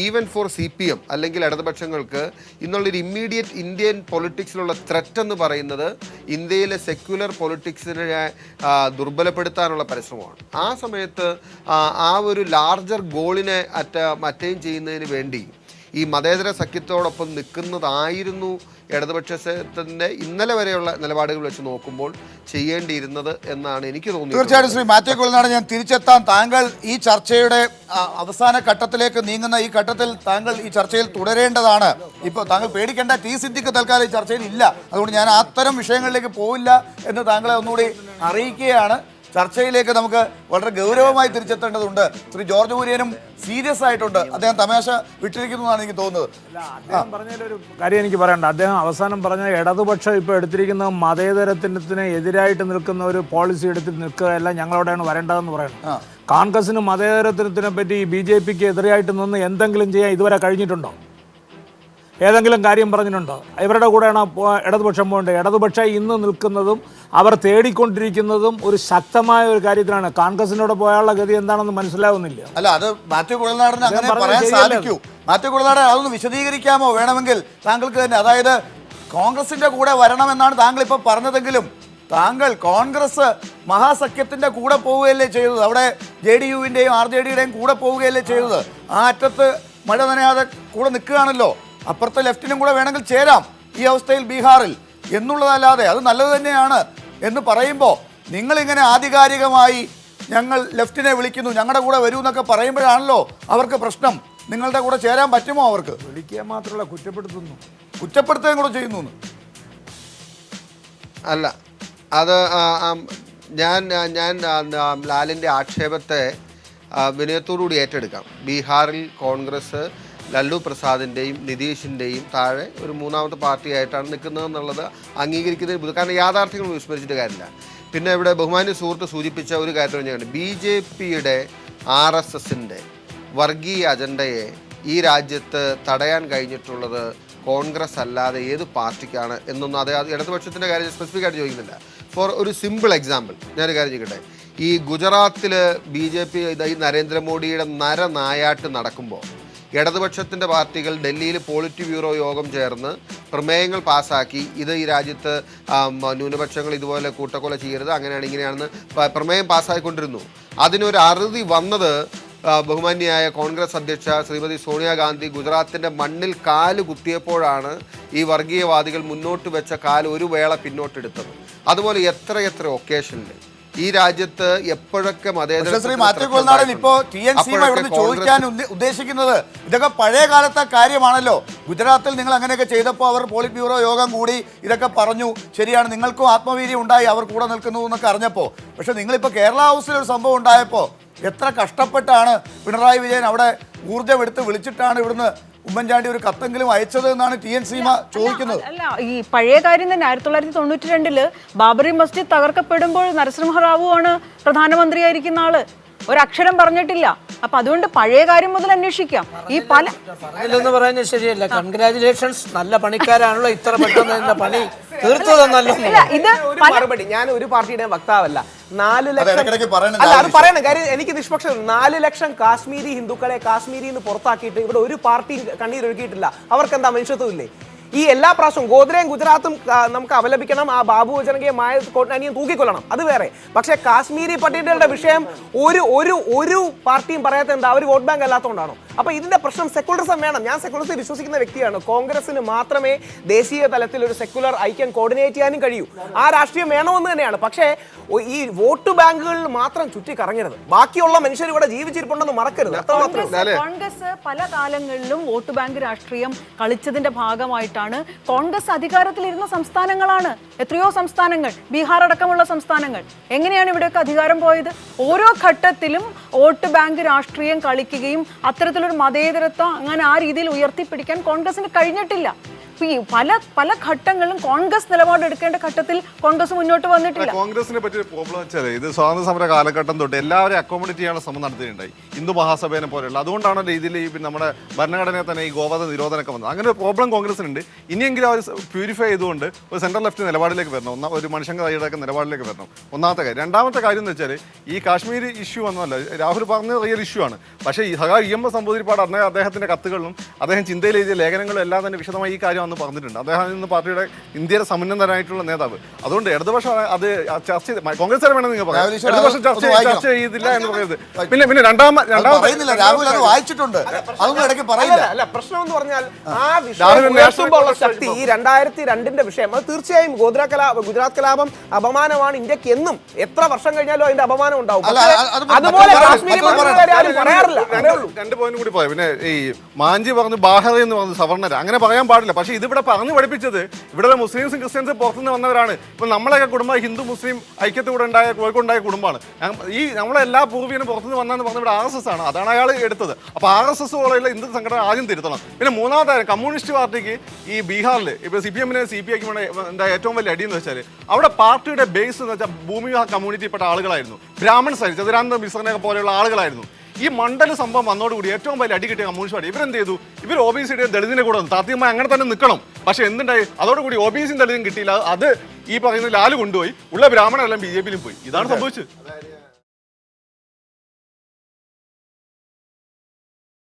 A: ഈവൻ ഫോർ CPM അല്ലെങ്കിൽ ഇടതുപക്ഷങ്ങൾക്ക് ഇന്നുള്ളൊരു ഇമ്മീഡിയറ്റ് ഇന്ത്യൻ പൊളിറ്റിക്സിലുള്ള ത്രെറ്റ് എന്ന് പറയുന്നത് ഇന്ത്യയിലെ സെക്യുലർ പൊളിറ്റിക്സിനെ ദുർബലപ്പെടുത്താനുള്ള പരിശ്രമമാണ്. ആ സമയത്ത് ആ ഒരു ലാർജർ ഗോളിനെ അറ്റൈൻ ചെയ്യുന്നതിന് വേണ്ടി ഈ മതേതര സഖ്യത്തോടൊപ്പം നിൽക്കുന്നതായിരുന്നു ഇടതുപക്ഷത്തിൻ്റെ ഇന്നലെ വരെയുള്ള നിലപാടുകൾ വെച്ച് നോക്കുമ്പോൾ ചെയ്യേണ്ടിയിരുന്നത് എന്നാണ് എനിക്ക് തോന്നുന്നത്.
B: തീർച്ചയായിട്ടും ശ്രീ മാത്യു കുഴൽനാടൻ, ഞാൻ തിരിച്ചെത്താൻ, താങ്കൾ ഈ ചർച്ചയുടെ അവസാന ഘട്ടത്തിലേക്ക് നീങ്ങുന്ന ഈ ഘട്ടത്തിൽ താങ്കൾ ഈ ചർച്ചയിൽ തുടരേണ്ടതാണ്. ഇപ്പോൾ താങ്കൾ പേടിക്കേണ്ട, സിദ്ദിഖ് തൽക്കാലം ഈ ചർച്ചയിൽ ഇല്ല, അതുകൊണ്ട് ഞാൻ അത്തരം വിഷയങ്ങളിലേക്ക് പോവില്ല എന്ന് താങ്കളെ ഒന്നുകൂടി അറിയിക്കുകയാണ്. ചർച്ചയിലേക്ക് നമുക്ക് വളരെ ഗൗരവമായി തിരിച്ചെത്തേണ്ടതുണ്ട്. ശ്രീ ജോർജ് കുര്യനും സീരിയസ് ആയിട്ടുണ്ട്, അദ്ദേഹം തമാശ വിട്ടിരിക്കുന്നതാണ് എനിക്ക് തോന്നുന്നത്.
E: അദ്ദേഹം പറഞ്ഞതിലൊരു കാര്യം എനിക്ക് പറയണ്ട. അദ്ദേഹം അവസാനം പറഞ്ഞ ഇടതുപക്ഷം ഇപ്പോൾ എടുത്തിരിക്കുന്ന മതേതരത്തിന് എതിരായിട്ട് നിൽക്കുന്ന ഒരു പോളിസി എടുത്തിട്ട് നിൽക്കുകയല്ല, ഞങ്ങളോടെയാണ് വരേണ്ടതെന്ന് പറയുന്നത്. കോൺഗ്രസിന് മതേതരത്തിനെ പറ്റി BJPക്ക് എതിരായിട്ട് നിന്ന് എന്തെങ്കിലും ചെയ്യാൻ ഇതുവരെ കഴിഞ്ഞിട്ടുണ്ടോ? ഏതെങ്കിലും കാര്യം പറഞ്ഞിട്ടുണ്ടോ? ഇവരുടെ കൂടെയാണ് ഇടതുപക്ഷം പോകേണ്ടത്. ഇടതുപക്ഷം ഇന്ന് നിൽക്കുന്നതും അവർ തേടിക്കൊണ്ടിരിക്കുന്നതും ഒരു ശക്തമായ ഒരു കാര്യത്തിലാണ്. കോൺഗ്രസിനോട് പോയാലുള്ള ഗതി എന്താണെന്ന് മനസ്സിലാവുന്നില്ല.
B: അല്ല, അത് മാത്യു കുഴൽനാടന് അങ്ങനെ പറയാൻ സാധിക്കൂ. മാത്യു കുഴൽനാടൻ അതൊന്ന് വിശദീകരിക്കാമോ വേണമെങ്കിൽ താങ്കൾക്ക് തന്നെ? അതായത് കോൺഗ്രസിന്റെ കൂടെ വരണമെന്നാണ് താങ്കൾ ഇപ്പോൾ പറഞ്ഞതെങ്കിലും താങ്കൾ കോൺഗ്രസ് മഹാസഖ്യത്തിന്റെ കൂടെ പോവുകയല്ലേ ചെയ്തത്? അവിടെ JDUവിൻ്റെയും RJDയുടെയും കൂടെ പോവുകയല്ലേ ചെയ്തത്? ആ അറ്റത്ത് മഴ നനയാതെ കൂടെ നിൽക്കുകയാണല്ലോ. അപ്പുറത്തെ ലെഫ്റ്റിനും കൂടെ വേണമെങ്കിൽ ചേരാം ഈ അവസ്ഥയിൽ ബീഹാറിൽ എന്നുള്ളതല്ലാതെ അത് നല്ലത് തന്നെയാണ് എന്ന് പറയുമ്പോൾ നിങ്ങളിങ്ങനെ ആധികാരികമായി ഞങ്ങൾ ലെഫ്റ്റിനെ വിളിക്കുന്നു, ഞങ്ങളുടെ കൂടെ വരൂ എന്നൊക്കെ പറയുമ്പോഴാണല്ലോ അവർക്ക് പ്രശ്നം. നിങ്ങളുടെ കൂടെ ചേരാൻ പറ്റുമോ അവർക്ക്?
E: വിളിക്കുക മാത്രമല്ല,
B: കുറ്റപ്പെടുത്തുകയും കൂടെ ചെയ്യുന്നു.
A: അല്ല, അത് ഞാൻ ലാലിൻ്റെ ആക്ഷേപത്തെ വിനയത്തോടുകൂടി ഏറ്റെടുക്കാം. ബീഹാറിൽ കോൺഗ്രസ് ലല്ലു പ്രസാദിൻ്റെയും നിതീഷിൻ്റെയും താഴെ ഒരു മൂന്നാമത്തെ പാർട്ടിയായിട്ടാണ് നിൽക്കുന്നതെന്നുള്ളത് അംഗീകരിക്കുന്നതിന്, കാരണം യാഥാർത്ഥ്യങ്ങൾ വിസ്മരിച്ചിട്ട് കാര്യമില്ല. പിന്നെ ഇവിടെ ബഹുമാന്യ സുഹൃത്ത് സൂചിപ്പിച്ച ഒരു കാര്യം തന്നെയാണ്, BJPയുടെ RSSൻ്റെ വർഗീയ അജണ്ടയെ ഈ രാജ്യത്ത് തടയാൻ കഴിഞ്ഞിട്ടുള്ളത് കോൺഗ്രസ് അല്ലാതെ ഏത് പാർട്ടിക്കാണ് എന്നൊന്നും അത് ഇടതുപക്ഷത്തിൻ്റെ കാര്യം സ്പെസിഫിക് ആയിട്ട് ചോദിക്കുന്നില്ല. ഫോർ ഒരു സിമ്പിൾ എക്സാമ്പിൾ ഞാനൊരു കാര്യം ചോദിക്കട്ടെ. ഈ ഗുജറാത്തിൽ BJP ഈ നരേന്ദ്രമോദിയുടെ നരനായാട്ട് നടക്കുമ്പോൾ ഇടതുപക്ഷത്തിൻ്റെ പാർട്ടികൾ ഡൽഹിയിൽ പോളിറ്റ് ബ്യൂറോ യോഗം ചേർന്ന് പ്രമേയങ്ങൾ പാസ്സാക്കി, ഇത് ഈ രാജ്യത്ത് ന്യൂനപക്ഷങ്ങൾ ഇതുപോലെ കൂട്ടക്കൊല ചെയ്യരുത്, അങ്ങനെയാണ് ഇങ്ങനെയാണെന്ന് പ്രമേയം പാസ്സാക്കിക്കൊണ്ടിരുന്നു. അതിനൊരു അറുതി വന്നത് ബഹുമാന്യയായ കോൺഗ്രസ് അധ്യക്ഷ ശ്രീമതി സോണിയാഗാന്ധി ഗുജറാത്തിൻ്റെ മണ്ണിൽ കാല് കുത്തിയപ്പോഴാണ് ഈ വർഗീയവാദികൾ മുന്നോട്ട് വെച്ച കാല് ഒരു വേള പിന്നോട്ടെടുത്തത്. അതുപോലെ എത്ര ഒക്കേഷനിൽ ഈ രാജ്യത്ത് എപ്പോഴൊക്കെ
B: ശ്രീ മാത്യു കുഴൽനാടൻ ഇപ്പോ TNC ഇവിടുന്ന് ചോദിക്കാൻ ഉദ്ദേശിക്കുന്നത് ഇതൊക്കെ പഴയ കാലത്തെ കാര്യമാണല്ലോ. ഗുജറാത്തിൽ നിങ്ങൾ അങ്ങനെയൊക്കെ ചെയ്തപ്പോൾ അവർ പോളിറ്റ് ബ്യൂറോ യോഗം കൂടി ഇതൊക്കെ പറഞ്ഞു, ശരിയാണ്, നിങ്ങൾക്കും ആത്മവീര്യം ഉണ്ടായി അവർ കൂടെ നിൽക്കുന്നു എന്നൊക്കെ അറിഞ്ഞപ്പോൾ. പക്ഷെ നിങ്ങളിപ്പോൾ കേരള ഹൗസിൽ ഒരു സംഭവം ഉണ്ടായപ്പോൾ എത്ര കഷ്ടപ്പെട്ടാണ് പിണറായി വിജയൻ അവിടെ ഊർജ്ജം എടുത്ത് വിളിച്ചിട്ടാണ് ഇവിടുന്ന് ഉമ്മൻചാണ്ടി ഒരു കത്തെങ്കിലും അയച്ചത് എന്നാണ് TNC ചോദിക്കുന്നത്.
H: അല്ല, ഈ പഴയ കാര്യം തന്നെ 1992 ബാബറി മസ്ജിദ് തകർക്കപ്പെടുമ്പോൾ നരസിംഹറാവു ആണ് പ്രധാനമന്ത്രിയായിരിക്കുന്ന ആള്, ഒരക്ഷരം പറഞ്ഞിട്ടില്ല. അപ്പൊ അതുകൊണ്ട് പഴയ കാര്യം മുതൽ അന്വേഷിക്കാം. ഈ പല
I: പറയുന്നത് ശരിയല്ല. കൺഗ്രാജുലേഷൻസ്, നല്ല പണിക്കാരാണല്ലോ ഇത്ര പെട്ടെന്ന് പണി തീർത്തതെന്നല്ലോ.
D: ഇത് മറുപടി, ഞാൻ ഒരു പാർട്ടിയുടെ വക്താവല്ല. 4 ലക്ഷം അല്ല, അത് പറയണം കാര്യം എനിക്ക് നിഷ്പക്ഷം. 4 ലക്ഷം കാശ്മീരി ഹിന്ദുക്കളെ കാശ്മീരിൽ നിന്ന് പുറത്താക്കിയിട്ട് ഇവിടെ ഒരു പാർട്ടി കണ്ണീരൊഴുകിയിട്ടില്ല. അവർക്ക് എന്താ മനുഷ്യത്വം ഇല്ലേ? ഈ എല്ലാ പ്രാവശ്യവും ഗോദ്രയും ഗുജറാത്തും നമുക്ക് അപലപിക്കണം, ആ ബാബു ജനകീയ കോട്ടനിയും തൂക്കിക്കൊല്ലണം, അത് വേറെ. പക്ഷേ കാശ്മീരി പണ്ഡിതരുടെ വിഷയം ഒരു പാർട്ടിയും പറയാത്ത എന്താ? അവർ വോട്ട് ബാങ്ക് അല്ലാത്തതുകൊണ്ടാണോ? അപ്പൊ ഇതിന്റെ പ്രശ്നം സെക്യുലറിസം വേണം. ഞാൻ സെക്യുലറിസം വിശ്വസിക്കുന്ന വ്യക്തിയാണ്. കോൺഗ്രസിന് മാത്രമേ ദേശീയ തലത്തിൽ ഒരു സെക്യുലർ ഐക്യം കോർഡിനേറ്റ് ചെയ്യാനും കഴിയൂ. ആ രാഷ്ട്രീയം വേണമെന്ന് തന്നെയാണ്. പക്ഷേ ഈ വോട്ട് ബാങ്കുകളിൽ മാത്രം ചുറ്റി കറങ്ങരുത്. ബാക്കിയുള്ള മനുഷ്യർ ഇവിടെ ജീവിച്ചിരിപ്പുണ്ടെന്ന് മറക്കരുത്.
H: കോൺഗ്രസ് പല കാലങ്ങളിലും വോട്ട് ബാങ്ക് രാഷ്ട്രീയം കളിച്ചതിന്റെ ഭാഗമായിട്ടാണ് കോൺഗ്രസ് അധികാരത്തിലിരുന്ന സംസ്ഥാനങ്ങളാണ് എത്രയോ സംസ്ഥാനങ്ങൾ, ബീഹാർ അടക്കമുള്ള സംസ്ഥാനങ്ങൾ. എങ്ങനെയാണ് ഇവിടെയൊക്കെ അധികാരം പോയത്? ഓരോ ഘട്ടത്തിലും വോട്ട് ബാങ്ക് രാഷ്ട്രീയം കളിക്കുകയും അത്തരത്തിലൊരു മതേതരത്വം അങ്ങനെ ആ രീതിയിൽ ഉയർത്തിപ്പിടിക്കാൻ കോൺഗ്രസിന് കഴിഞ്ഞിട്ടില്ല. ഈ പല ഘട്ടങ്ങളിലും കോൺഗ്രസ് നിലപാടെടുക്കേണ്ട ഘട്ടത്തിൽ കോൺഗ്രസ് മുന്നോട്ട് വന്നിട്ടില്ല.
J: കോൺഗ്രസിനെ പറ്റി പ്രോബ്ലം വെച്ചാൽ ഇത് സ്വാതന്ത്ര്യ സമര കാലഘട്ടം തൊട്ട് എല്ലാവരെയും അക്കോമഡേറ്റ് ചെയ്യാനുള്ള ശ്രമം നടത്തിയിട്ടുണ്ടായി, ഹിന്ദു മഹാസഭേനെ പോലെയുള്ള. അതുകൊണ്ടാണല്ലോ ഇതിൽ ഈ നമ്മുടെ ഭരണഘടനയെ തന്നെ ഈ ഗോവധ നിരോധനമൊക്കെ വന്നത്. അങ്ങനെ ഒരു പ്രോബ്ലം കോൺഗ്രസിനുണ്ട്. ഇനിയെങ്കിലും അവർ പ്യൂരിഫൈ ചെയ്തുകൊണ്ട് ഒരു സെൻട്രൽ ലെഫ്റ്റ് നിലപാടിലേക്ക് വരണം, ഒരു മനുഷ്യങ്ക തയ്യാറൊക്കെ നിലപാടിലേക്ക് വരണം. ഒന്നാമത്തെ കാര്യം. രണ്ടാമത്തെ കാര്യം എന്ന് വെച്ചാൽ ഈ കാശ്മീർ ഇഷ്യൂ വന്നതല്ല, രാഹുൽ പറഞ്ഞ റിയൽ ഇഷ്യൂ ആണ്. പക്ഷേ ഈ EMS നമ്പൂതിരിപ്പാട് അദ്ദേഹത്തിന്റെ കത്തുകളിലും അദ്ദേഹം ചിന്തയിൽ എഴുതിയ ലേഖനങ്ങളും എല്ലാം തന്നെ വിശദമായി ഈ കാര്യം അന്ന് പറഞ്ഞിട്ടുണ്ട്. അദ്ദേഹം ഇന്ന് പാർട്ടിയുടെ ഇന്ത്യയുടെ സമുന്നതനായിട്ടുള്ള നേതാവ്. അതുകൊണ്ട് ഇടതുപക്ഷം അത് ചർച്ച ചെയ്ത് കോൺഗ്രസ് വേണം നിങ്ങൾ പറയാം, ഇടതുപക്ഷം ചർച്ച ചെയ്തില്ല എന്ന് പറയുന്നത്. പിന്നെ
B: രാഹുൽ വായിച്ചിട്ടുണ്ട്, അതൊന്നും ഇടയ്ക്ക് പറയില്ല.
D: അല്ല, പ്രശ്നം എന്ന് പറഞ്ഞാൽ ആ വിഷയമുള്ള ശക്തി 2002 വിഷയം, അത് തീർച്ചയായും ഗുജറാത്ത് കലാപം അപമാനമാണ് ഇന്ത്യക്ക് എന്നും. എത്ര വർഷം കഴിഞ്ഞാലും അതിന്റെ അപമാനം ഉണ്ടാവും. അതുപോലെ
J: രണ്ട് പോയിന്റ് കൂടി പോയി. പിന്നെ ഈ മാഞ്ചി പറഞ്ഞു ബാഹത എന്ന് പറഞ്ഞു സവർണര, അങ്ങനെ പറയാൻ പാടില്ല. പക്ഷേ ഇതിവിടെ പറഞ്ഞു പഠിപ്പിച്ചത് ഇവിടെയുള്ള മുസ്ലിംസും ക്രിസ്ത്യൻസും പുറത്തുനിന്ന് വന്നവരാണ്. ഇപ്പം നമ്മളൊക്കെ കുടുംബം ഹിന്ദു മുസ്ലിം ഐക്യത്തോടെ ഉണ്ടായ കോഴിക്കോടുണ്ടായ കുടുംബമാണ്. ഈ നമ്മളെല്ലാ പൂർവ്വീനും പുറത്തുനിന്ന് വന്നതെന്ന് പറഞ്ഞ ഇവിടെ RSS ആണ്, അതാണ് അയാൾ എടുത്തത്. അപ്പോൾ RSS പോലെയുള്ള ഹിന്ദു സംഘടന ആദ്യം തിരുത്തണം. പിന്നെ മൂന്നാമത്തെ കാര്യം, കമ്മ്യൂണിസ്റ്റ് പാർട്ടിക്ക് ഈ ബീഹാറിൽ ഇപ്പോൾ CPM CPIക്ക് എന്താ ഏറ്റവും വലിയ അടിയെന്ന് വെച്ചാൽ അവിടെ പാർട്ടിയുടെ ബേസ് എന്ന് വെച്ചാൽ ഭൂമിവിവാഹ കമ്മ്യൂണിറ്റിപ്പെട്ട ആളുകളായിരുന്നു, ബ്രാഹ്മൺസ് ആയിരുന്നു, ചതുരാനന്ദ മിശ്രനെ പോലെയുള്ള ആളുകളായിരുന്നു. ഈ മണ്ഡല സംഭവം വന്നതോടുകൂടി ഏറ്റവും വലിയ അടി കിട്ടിയ കമ്മ്യൂണിസ്റ്റ് പാർട്ടി ഇവരെന്ത് ചെയ്തു? ഇവർ OBCയുടെ ദളിതിനെ കൂടെ വന്നു. താത്വികമായി അങ്ങനെ തന്നെ നിൽക്കണം. പക്ഷെ എന്തുണ്ടായി? അതോടുകൂടി OBCയും ദളിതും കിട്ടിയില്ല. അത് ഈ പറയുന്ന ലാല് കൊണ്ടുപോയി, ഉള്ള ബ്രാഹ്മണെല്ലാം BJPയിലും പോയി. ഇതാണ് സംഭവിച്ചത്.